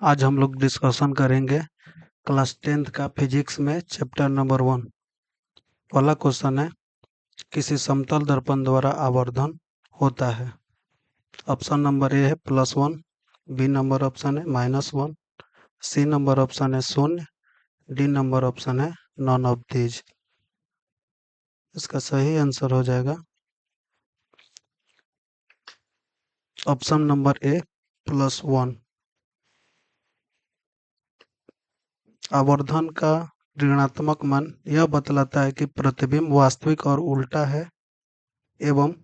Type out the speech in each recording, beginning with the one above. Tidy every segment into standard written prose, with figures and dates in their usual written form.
आज हम लोग डिस्कशन करेंगे क्लास 10th का फिजिक्स में चैप्टर नंबर 1। पहला क्वेश्चन है, किसी समतल दर्पण द्वारा आवर्धन होता है। ऑप्शन नंबर ए है +1, बी नंबर ऑप्शन है -1, सी नंबर ऑप्शन है 0, डी नंबर ऑप्शन है नॉन ऑफ दीज। इसका सही आंसर हो जाएगा ऑप्शन नंबर ए +1। आवर्धन का ऋणात्मक मान यह बतलाता है कि प्रतिबिंब वास्तविक और उल्टा है, एवं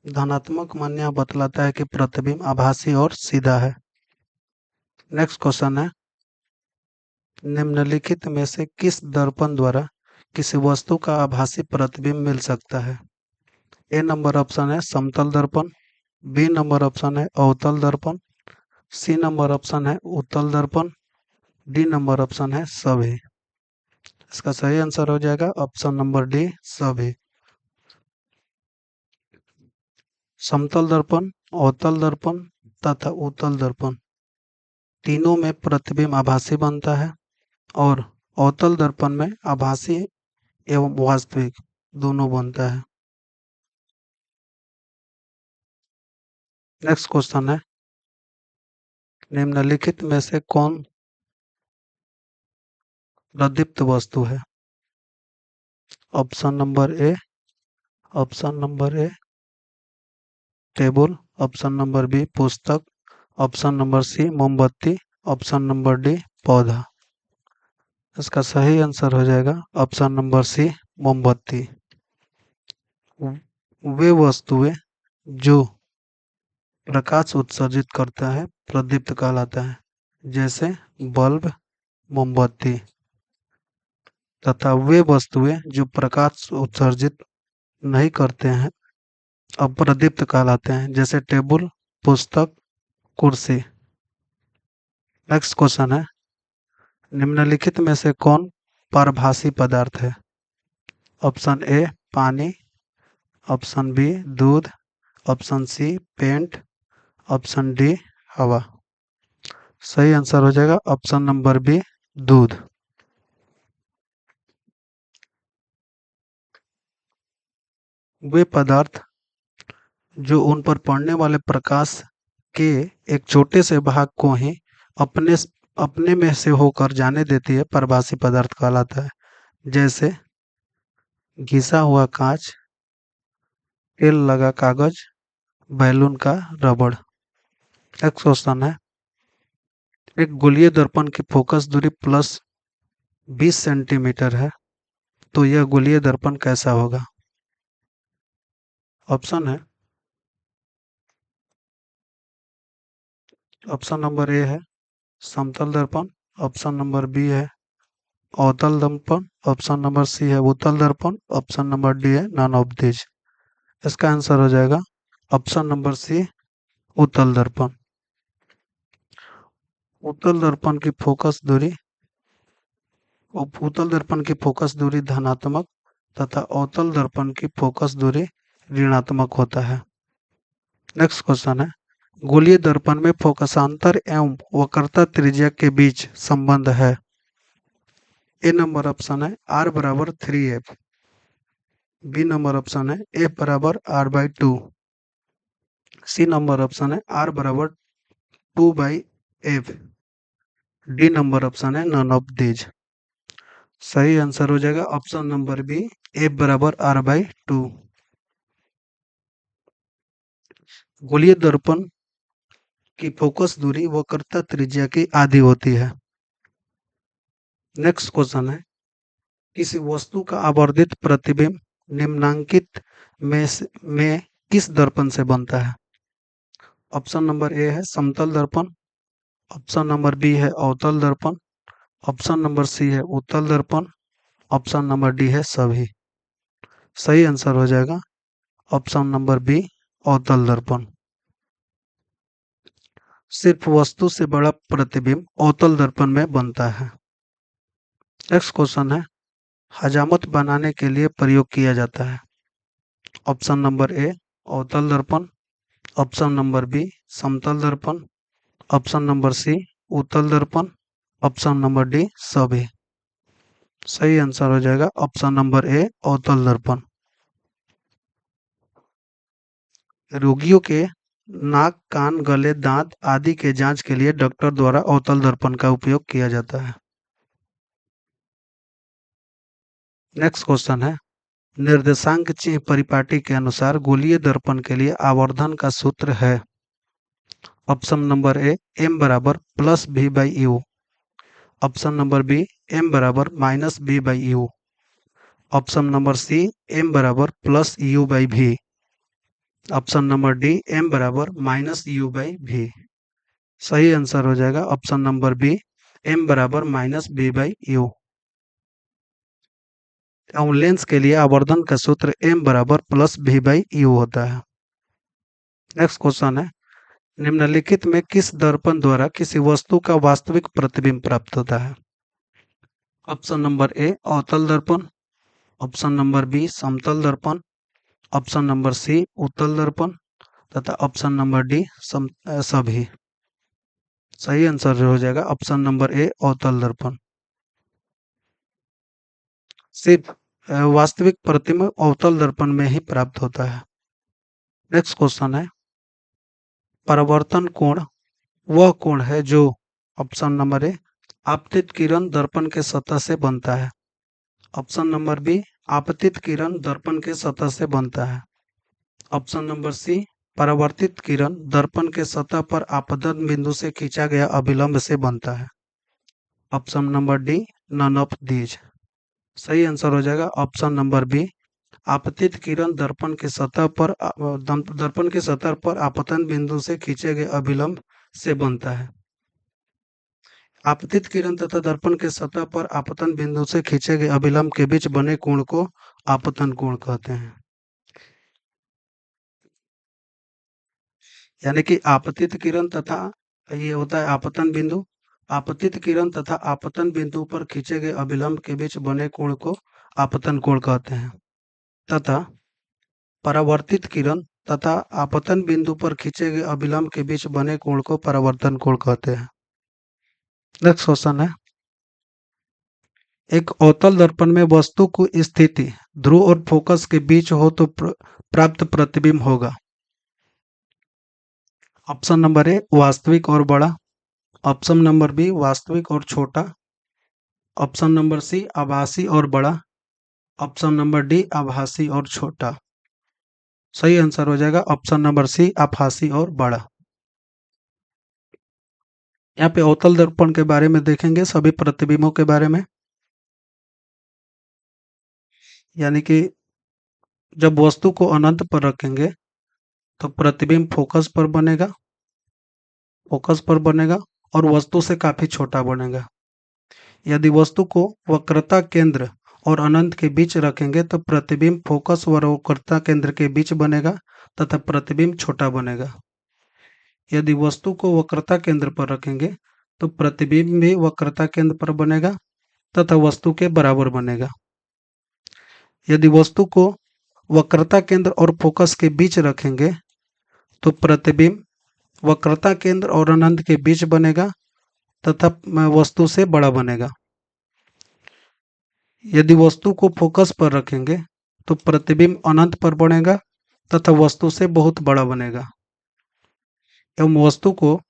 धनात्मक मान यह बतलाता है कि प्रतिबिंब आभासी और सीधा है। नेक्स्ट क्वेश्चन है, निम्नलिखित में से किस दर्पण द्वारा किसी वस्तु का आभासी प्रतिबिंब मिल सकता है। ए नंबर ऑप्शन है समतल दर्पण, बी नंबर ऑप्शन है अवतल दर्पण, सी नंबर ऑप्शन है उत्तल दर्पण, डी नंबर ऑप्शन है सभी। इसका सही आंसर हो जाएगा ऑप्शन नंबर डी सभी। समतल दर्पण, अवतल दर्पण तथा उत्तल दर्पण तीनों में प्रतिबिंब आभासी बनता है और अवतल दर्पण में आभासी एवं वास्तविक दोनों बनता है। नेक्स्ट क्वेश्चन है, निम्नलिखित में से कौन प्रदीप्त वस्तु है। Option number A table, option number B पुस्तक, ऑप्शन नंबर सी मोमबत्ती, ऑप्शन नंबर डी पौधा। इसका सही आंसर हो जाएगा ऑप्शन नंबर सी मोमबत्ती। वे वस्तुएं जो प्रकाश उत्सर्जित करता है प्रदीप्त कहलाता है, जैसे बल्ब, मोमबत्ती, तथा वे वस्तुएं जो प्रकाश उत्सर्जित नहीं करते हैं अप्रदीप्त कहलाते हैं, जैसे टेबल, पुस्तक, कुर्सी। नेक्स्ट क्वेश्चन है, निम्नलिखित में से कौन पारभासी पदार्थ है। ऑप्शन ए पानी, ऑप्शन बी दूध, option C paint, option D हवा। सही आंसर हो जाएगा ऑप्शन नंबर बी दूध। वे पदार्थ जो उन पर पड़ने वाले प्रकाश के एक छोटे से भाग को ही अपने अपने में से होकर जाने देती है परभासी पदार्थ कहलाता है, जैसे घिसा हुआ कांच, तेल लगा कागज, बैलून का रबड़। नेक्स्ट क्वेश्चन है, एक गोलीय दर्पण की फोकस दूरी +20 सेंटीमीटर है, तो यह गोलीय दर्पण कैसा होगा। ऑप्शन नंबर ए है समतल दर्पण, ऑप्शन नंबर बी है अवतल दर्पण, ऑप्शन नंबर सी है उत्तल दर्पण, ऑप्शन नंबर डी है नॉन ऑफ दीज। इसका आंसर हो जाएगा ऑप्शन नंबर सी उत्तल दर्पण। उत्तल दर्पण की फोकस दूरी धनात्मक तथा अवतल दर्पण की फोकस दूरी ऋणात्मक होता है। नेक्स्ट क्वेश्चन है, गोलीय दर्पण में फोकसांतर एवं वक्रता त्रिज्या के बीच संबंध है। ए नंबर ऑप्शन है r बराबर 3f, बी नंबर ऑप्शन है f बराबर r/2, सी नंबर ऑप्शन है r बराबर 2/f, डी नंबर ऑप्शन है नॉन ऑफ दीज। सही आंसर हो जाएगा ऑप्शन नंबर बी f बराबर r/2। गोलीय दर्पण की फोकस दूरी वक्रता त्रिज्या की आधी होती है। नेक्स्ट क्वेश्चन है, किसी वस्तु का आवर्धित प्रतिबिंब निम्नांकित में किस दर्पण से बनता है। ऑप्शन नंबर ए है समतल दर्पण, ऑप्शन नंबर बी है अवतल दर्पण, ऑप्शन नंबर सी है उत्तल दर्पण, ऑप्शन नंबर डी है सभी। सही आंसर हो जाएगा ऑप्शन नंबर बी अवतल दर्पण। सिर्फ वस्तु से बड़ा प्रतिबिंब अवतल दर्पण में बनता है। नेक्स्ट क्वेश्चन है, हजामत बनाने के लिए प्रयोग किया जाता है। ऑप्शन नंबर ए अवतल दर्पण, ऑप्शन नंबर बी समतल दर्पण, ऑप्शन नंबर सी उत्तल दर्पण, ऑप्शन नंबर डी सभी। सही आंसर हो जाएगा ऑप्शन नंबर ए अवतल दर्पण। रोगियों के नाक, कान, गले, दांत आदि के जांच के लिए डॉक्टर द्वारा अवतल दर्पण का उपयोग किया जाता है। नेक्स्ट क्वेश्चन है, निर्देशांक चिह्न परिपाटी के अनुसार गोलीय दर्पण के लिए आवर्धन का सूत्र है। ऑप्शन नंबर ए m बराबर plus v by U, option number B m बराबर minus v by U, option number C m बराबर plus u by v, option number D m बराबर माइनस u बाई v। सही answer हो जाएगा option number B m बराबर minus v by U. Lens के लिए आवर्धन का सूत्र m बराबर प्लस v बाई यू होता है। नेक्स्ट क्वेश्चन है, निम्नलिखित में किस दर्पण द्वारा किसी वस्तु का वास्तविक प्रतिबिंब प्राप्त होता है। ऑप्शन नंबर ए अवतल दर्पण, ऑप्शन नंबर बी समतल दर्पण, ऑप्शन नंबर सी उत्तल दर्पण तथा ऑप्शन नंबर डी सभी। सही आंसर हो जाएगा ऑप्शन नंबर ए अवतल दर्पण। सिर्फ वास्तविक प्रतिबिंब अवतल दर्पण में ही प्राप्त होता है। नेक्स्ट क्वेश्चन है, परावर्तन कोण वह कोण है जो, ऑप्शन नंबर ए आपतित किरण दर्पण के सतह से बनता है, ऑप्शन नंबर बी आपतित किरण दर्पण के सतह से बनता है, ऑप्शन नंबर सी परावर्तित किरण दर्पण के सतह पर आपतन बिंदु से खींचा गया अभिलंब से बनता है, option number D none of these. सही आंसर हो जाएगा ऑप्शन नंबर बी आपतित किरण दर्पण के सतह पर आपतन बिंदु से खींचे गए अभिलंब से बनता है। आपतित किरण तथा दर्पण के सतह पर आपतन बिंदु से खींचे गए अभिलंब के बीच बने कोण को आपतन कोण कहते हैं। यानी कि आपतित किरण तथा ये होता है आपतन बिंदु, आपतित किरण तथा आपतन बिंदु पर खींचे गए अभिलंब के बीच बने कोण को आपतन कोण कहते हैं तथा परावर्तित किरण तथा आपतन बिंदु पर खींचे गए अभिलंब के बीच बने कोण को परावर्तन कोण कहते हैं। नेक्स्ट क्वेश्चन है, एक अवतल दर्पण में वस्तु की स्थिति ध्रुव और फोकस के बीच हो तो प्राप्त प्रतिबिंब होगा। ऑप्शन नंबर ए वास्तविक और बड़ा, ऑप्शन नंबर बी वास्तविक और छोटा, ऑप्शन नंबर सी आभासी और बड़ा, ऑप्शन नंबर डी आभासी और छोटा। सही आंसर हो जाएगा ऑप्शन नंबर सी आभासी और बड़ा। यहाँ पे अवतल दर्पण के बारे में देखेंगे सभी प्रतिबिंबों के बारे में। यानी कि जब वस्तु को अनंत पर रखेंगे तो प्रतिबिंब फोकस पर बनेगा और वस्तु से काफी छोटा बनेगा। यदि वस्तु को वक्रता केंद्र और अनंत के बीच रखेंगे तो प्रतिबिंब फोकस व वक्रता केंद्र के बीच बनेगा तथा प्रतिबिंब छोटा बनेगा। यदि वस्तु को वक्रता केंद्र पर रखेंगे तो प्रतिबिंब भी वक्रता केंद्र पर बनेगा तथा वस्तु के बराबर बनेगा। यदि वस्तु को वक्रता केंद्र और फोकस के बीच रखेंगे तो प्रतिबिंब वक्रता केंद्र और अनंत के बीच बनेगा तथा वस्तु से बड़ा बनेगा। यदि वस्तु को फोकस पर रखेंगे तो प्रतिबिंब अनंत पर बनेगा तथा वस्तु से बहुत बड़ा बनेगा। एवं वस्तु को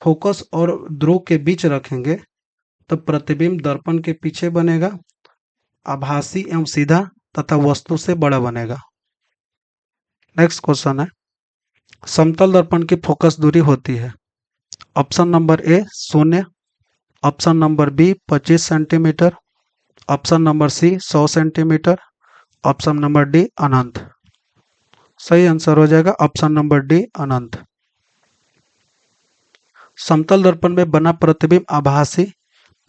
फोकस और ध्रुव के बीच रखेंगे तो प्रतिबिंब दर्पण के पीछे बनेगा, आभासी एवं सीधा तथा वस्तु से बड़ा बनेगा। नेक्स्ट क्वेश्चन है, समतल दर्पण की फोकस दूरी होती है। Option number A 0, option number B 25 centimetre, option number C 100 centimetre, option number D अनंत। सही आंसर हो जाएगा ऑप्शन नंबर डी अनंत। समतल दर्पण में बना प्रतिबिंब आभासी,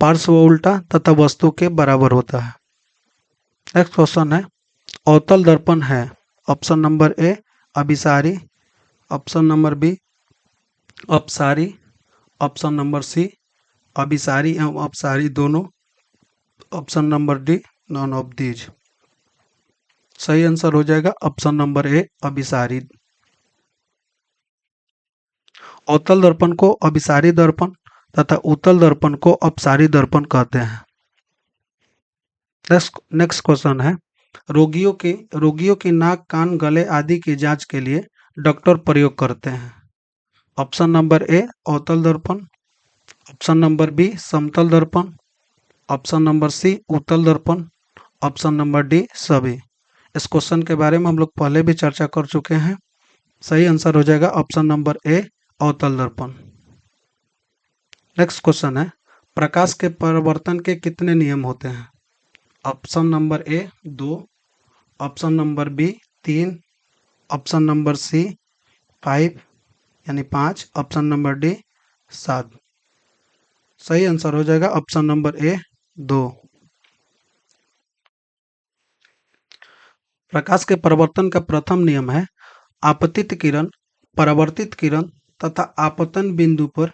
पार्श्व उल्टा तथा वस्तु के बराबर होता है। नेक्स्ट क्वेश्चन है, अवतल दर्पण है। ऑप्शन नंबर ए अभिसारी, ऑप्शन नंबर बी अपसारी, ऑप्शन नंबर सी अभिसारी एवं अपसारी दोनों, option number D none of these. सही आंसर हो जाएगा ऑप्शन नंबर ए अभिसारी। अवतल दर्पण को अभिसारी दर्पण तथा उत्तल दर्पण को अपसारी दर्पण कहते हैं। नेक्स्ट क्वेश्चन है, रोगियों की नाक, कान, गले आदि की जांच के लिए डॉक्टर प्रयोग करते हैं। ऑप्शन नंबर ए अवतल दर्पण, ऑप्शन नंबर बी समतल दर्पण, ऑप्शन नंबर सी उत्तल दर्पण, ऑप्शन नंबर डी सभी। इस क्वेश्चन के बारे में हम लोग पहले भी चर्चा कर चुके हैं। सही आंसर हो जाएगा ऑप्शन नंबर ए अवतल दर्पण। नेक्स्ट क्वेश्चन है, प्रकाश के परावर्तन के कितने नियम होते हैं। Option number A 2, option number B 3, option number C 5 यानी 5, ऑप्शन नंबर डी 7। सही आंसर हो जाएगा ऑप्शन नंबर ए 2। प्रकाश के परावर्तन का प्रथम नियम है, आपतित किरण, परावर्तित किरण तथा आपतन बिंदु पर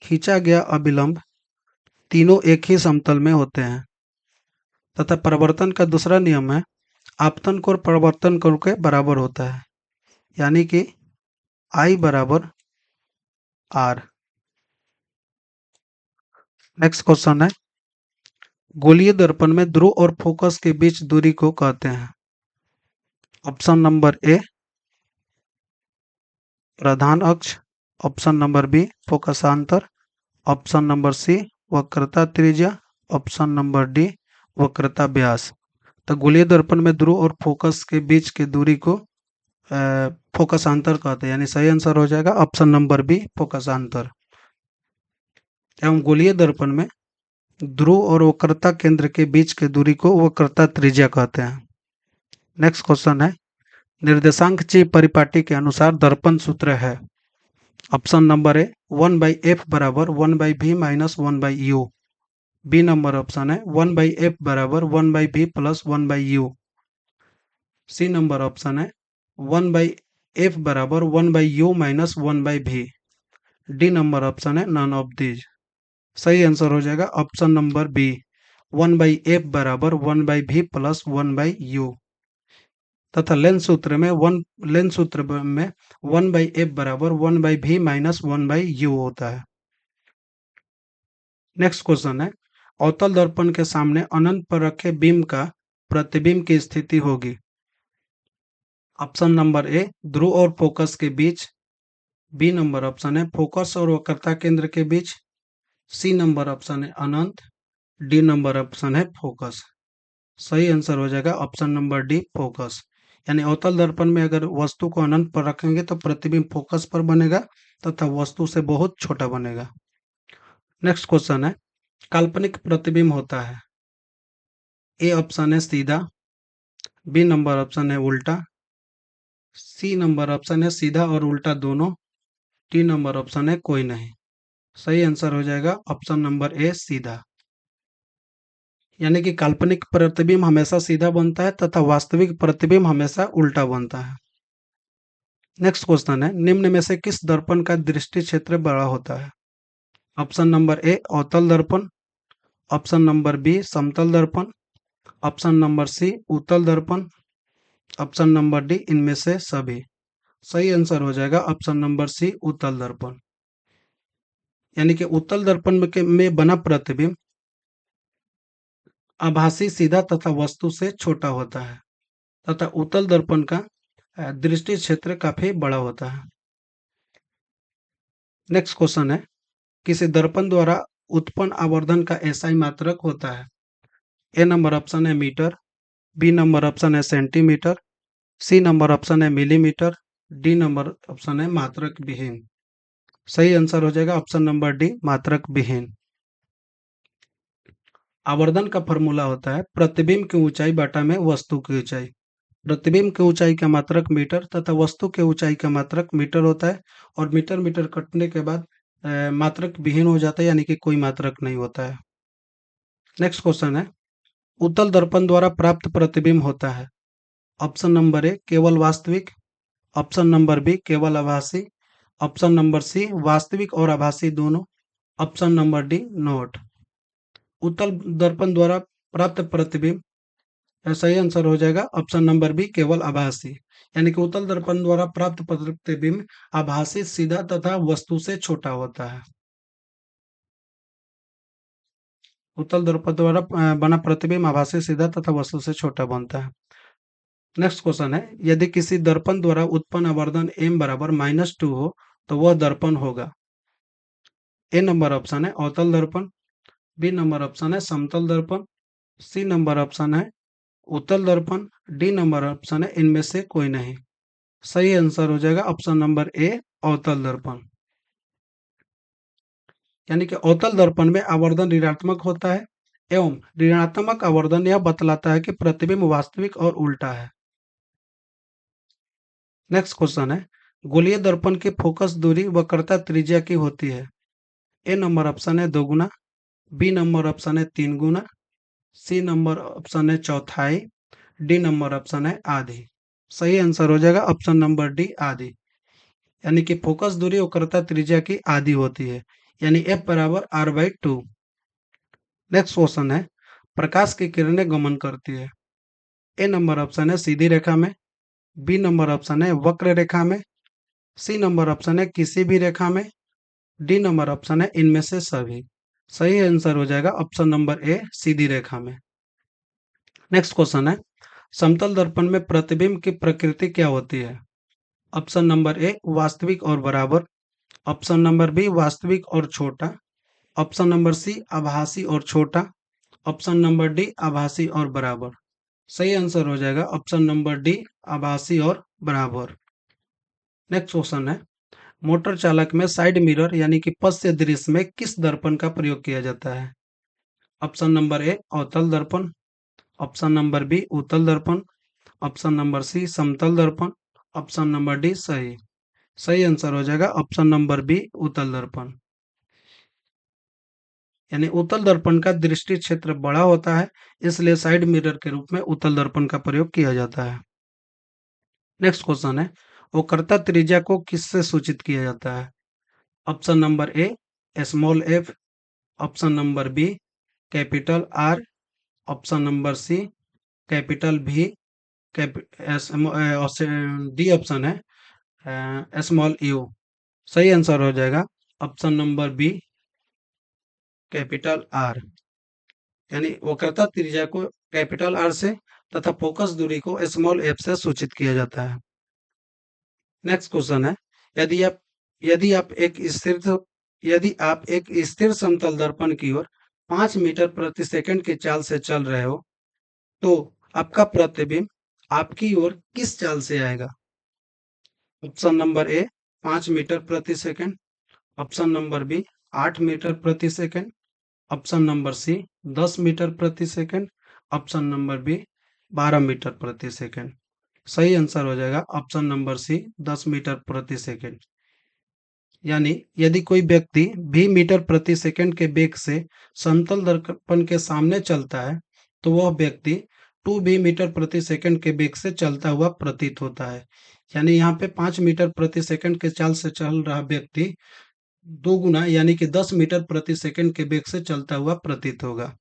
खींचा गया अभिलंब तीनों एक ही समतल में होते हैं। तथा परावर्तन का दूसरा नियम है, आपतन कोण परावर्तन कोण के बराबर होता है, यानी कि I बराबर R। नेक्स्ट क्वेश्चन है, गोलीय दर्पण में ध्रुव और फोकस के बीच दूरी को कहते हैं। ऑप्शन नंबर ए प्रधान अक्ष, ऑप्शन नंबर बी फोकसांतर, ऑप्शन नंबर सी वक्रता त्रिज्या, ऑप्शन नंबर डी वक्रता व्यास। तो गोलीय दर्पण में ध्रुव और फोकस के बीच की दूरी को फोकसांतर कहते हैं, यानी सही आंसर हो जाएगा ऑप्शन नंबर बी फोकसांतर। एवं गोलीय दर्पण में ध्रुव और वक्रता केंद्र के बीच की दूरी को वक्रता त्रिज्या कहते हैं। नेक्स्ट क्वेश्चन है, निर्देशांक ची परिपाटी के अनुसार दर्पण सूत्र है। ऑप्शन नंबर ए 1/f बराबर 1/v minus 1/u। B number option है 1/f बराबर 1/v प्लस 1/u। सी नंबर ऑप्शन है 1/f बराबर 1/u minus 1/v। D number option है नन ऑफ दीज। सही आंसर हो जाएगा ऑप्शन नंबर बी 1/f बराबर 1/v प्लस 1/u। तथा लेंस सूत्र में 1/f बराबर 1/v माइनस 1/u होता है। नेक्स्ट क्वेश्चन है, अवतल दर्पण के सामने अनंत पर रखे बीम का प्रतिबिंब की स्थिति होगी। ऑप्शन नंबर ए ध्रुव और फोकस के बीच, बी नंबर ऑप्शन है फोकस और वक्रता केंद्र के बीच, सी नंबर ऑप्शन है अनंत, डी नंबर ऑप्शन है फोकस। सही आंसर हो जाएगा ऑप्शन नंबर डी फोकस। यानी अवतल दर्पण में अगर वस्तु को अनंत पर रखेंगे तो प्रतिबिंब फोकस पर बनेगा तथा वस्तु से बहुत छोटा बनेगा। नेक्स्ट क्वेश्चन है, काल्पनिक प्रतिबिंब होता है। ए ऑप्शन है सीधा, बी नंबर ऑप्शन है उल्टा, सी नंबर ऑप्शन है सीधा और उल्टा दोनों, डी नंबर ऑप्शन है कोई नहीं। सही आंसर हो जाएगा ऑप्शन नंबर ए सीधा। यानी कि काल्पनिक प्रतिबिंब हमेशा सीधा बनता है तथा वास्तविक प्रतिबिंब हमेशा उल्टा बनता है। नेक्स्ट क्वेश्चन है, निम्न में से किस दर्पण का दृष्टि क्षेत्र बड़ा होता है। ऑप्शन नंबर ए अवतल दर्पण, ऑप्शन नंबर बी समतल दर्पण, ऑप्शन नंबर सी उत्तल दर्पण, ऑप्शन नंबर डी इनमें से सभी। सही आंसर हो जाएगा ऑप्शन नंबर सी उत्तल दर्पण। यानी कि उत्तल दर्पण में बना प्रतिबिंब आभासी सीधा तथा वस्तु से छोटा होता है तथा उत्तल दर्पण का दृष्टि क्षेत्र काफी बड़ा होता है। नेक्स्ट क्वेश्चन है, किसी दर्पण द्वारा उत्पन्न आवर्धन का एसआई मात्रक होता है। ए नंबर ऑप्शन है मीटर, बी नंबर ऑप्शन है सेंटीमीटर, सी नंबर ऑप्शन है मिलीमीटर, डी नंबर ऑप्शन है मात्रक विहीन। सही आंसर हो जाएगा ऑप्शन नंबर डी मात्रक विहीन। आवर्धन का फॉर्मूला होता है प्रतिबिंब की ऊंचाई बटा में वस्तु की ऊंचाई। प्रतिबिंब की ऊंचाई का मात्रक मीटर तथा वस्तु की ऊंचाई का मात्रक मीटर होता है और मीटर मीटर कटने के बाद मात्रक विहीन हो जाता है, यानी कि कोई मात्रक नहीं होता है। नेक्स्ट क्वेश्चन है, उत्तल दर्पण द्वारा प्राप्त प्रतिबिंब होता है। ऑप्शन नंबर ए केवल वास्तविक, ऑप्शन नंबर बी केवल आभासी, ऑप्शन नंबर सी वास्तविक और आभासी दोनों, ऑप्शन नंबर डी नोट। उत्तल दर्पण द्वारा प्राप्त प्रतिबिंब सही आंसर हो जाएगा ऑप्शन नंबर बी केवल आभासी। यानी कि उत्तल दर्पण द्वारा प्राप्त प्रतिबिंब आभासी सीधा तथा वस्तु से छोटा होता है। उत्तल दर्पण द्वारा बना प्रतिबिंब आभासी, सीधा तथा वस्तु से छोटा बनता है। नेक्स्ट क्वेश्चन है, यदि किसी दर्पण द्वारा उत्पन्न आवर्धन m बराबर -2 हो तो वह दर्पण होगा। ए नंबर ऑप्शन है अवतल दर्पण, बी नंबर ऑप्शन है समतल दर्पण, सी नंबर ऑप्शन है उत्तल दर्पण, डी नंबर ऑप्शन है इनमें से कोई नहीं। सही आंसर हो जाएगा ऑप्शन नंबर ए अवतल दर्पण। यानी कि अवतल दर्पण में आवर्धन ऋणात्मक होता है एवं ऋणात्मक आवर्धन यह बतलाता है कि प्रतिबिंब वास्तविक और उल्टा है। नेक्स्ट क्वेश्चन है, गोलीय दर्पण की फोकस दूरी वक्रता त्रिज्या की होती है। ए नंबर ऑप्शन है 2 गुना, बी नंबर ऑप्शन है 3 गुना, सी नंबर ऑप्शन है चौथाई, डी नंबर ऑप्शन है आधी। सही आंसर हो जाएगा ऑप्शन नंबर डी आधी। यानी कि फोकस दूरी वक्रता त्रिज्या की आधी होती है, यानी एफ बराबर r/2। नेक्स्ट क्वेश्चन है, प्रकाश की किरणें गमन करती है। ए नंबर ऑप्शन है सीधी रेखा में, बी नंबर ऑप्शन है वक्र रेखा में, सी नंबर ऑप्शन है किसी भी रेखा में, डी नंबर ऑप्शन है इनमें से सभी। सही आंसर हो जाएगा ऑप्शन नंबर ए सीधी रेखा में। नेक्स्ट क्वेश्चन है, समतल दर्पण में प्रतिबिंब की प्रकृति क्या होती है। ऑप्शन नंबर ए वास्तविक और बराबर, ऑप्शन नंबर बी वास्तविक और छोटा, ऑप्शन नंबर सी आभासी और छोटा, ऑप्शन नंबर डी आभासी और बराबर। सही आंसर हो जाएगा ऑप्शन नंबर डी आभासी और बराबर। नेक्स्ट क्वेश्चन है, मोटर चालक में साइड मिरर यानी कि पश्च दृश्य में किस दर्पण का प्रयोग किया जाता है। ऑप्शन नंबर ए अवतल दर्पण, ऑप्शन नंबर बी उत्तल दर्पण, ऑप्शन नंबर सी समतल दर्पण, ऑप्शन नंबर डी सही। सही आंसर हो जाएगा ऑप्शन नंबर बी उत्तल दर्पण। यानी उत्तल दर्पण का दृष्टि क्षेत्र बड़ा होता है, इसलिए साइड मिरर के रूप में उत्तल दर्पण का प्रयोग किया जाता है। नेक्स्ट क्वेश्चन है, वक्रता त्रिज्या को किससे सूचित किया जाता है। Option number A small F, option number B capital R, option number C capital B, D option है स्मॉल यू। सही आंसर हो जाएगा option number B capital R. यानी वक्रता त्रिज्या को कैपिटल आर से तथा फोकस दूरी को स्मॉल एफ से सूचित किया जाता है। नेक्स्ट क्वेश्चन है, यदि आप यदि आप एक स्थिर यदि आप एक स्थिर समतल दर्पण की ओर 5 मीटर प्रति सेकंड की चाल से चल रहे हो तो आपका प्रतिबिंब आपकी ओर किस चाल से आएगा। ऑप्शन नंबर ए 5 मीटर प्रति second, option number B 8 metre प्रति second, option number C 10 metre प्रति second, option number B 12 metre प्रति सेकंड। सही आंसर हो जाएगा ऑप्शन नंबर सी 10 मीटर प्रति सेकंड। यानी यदि कोई व्यक्ति भी मीटर प्रति सेकंड के वेग से समतल दर्पण के सामने चलता है तो वह व्यक्ति 2 मीटर प्रति सेकंड के वेग से चलता हुआ प्रतीत होता है। यानी यहाँ पे 5 मीटर प्रति सेकंड के चाल से चल रहा व्यक्ति 2 गुना यानी कि 10 मीटर प्रति सेकंड के वेग से चलता हुआ प्रतीत होगा।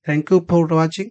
Thank you for watching.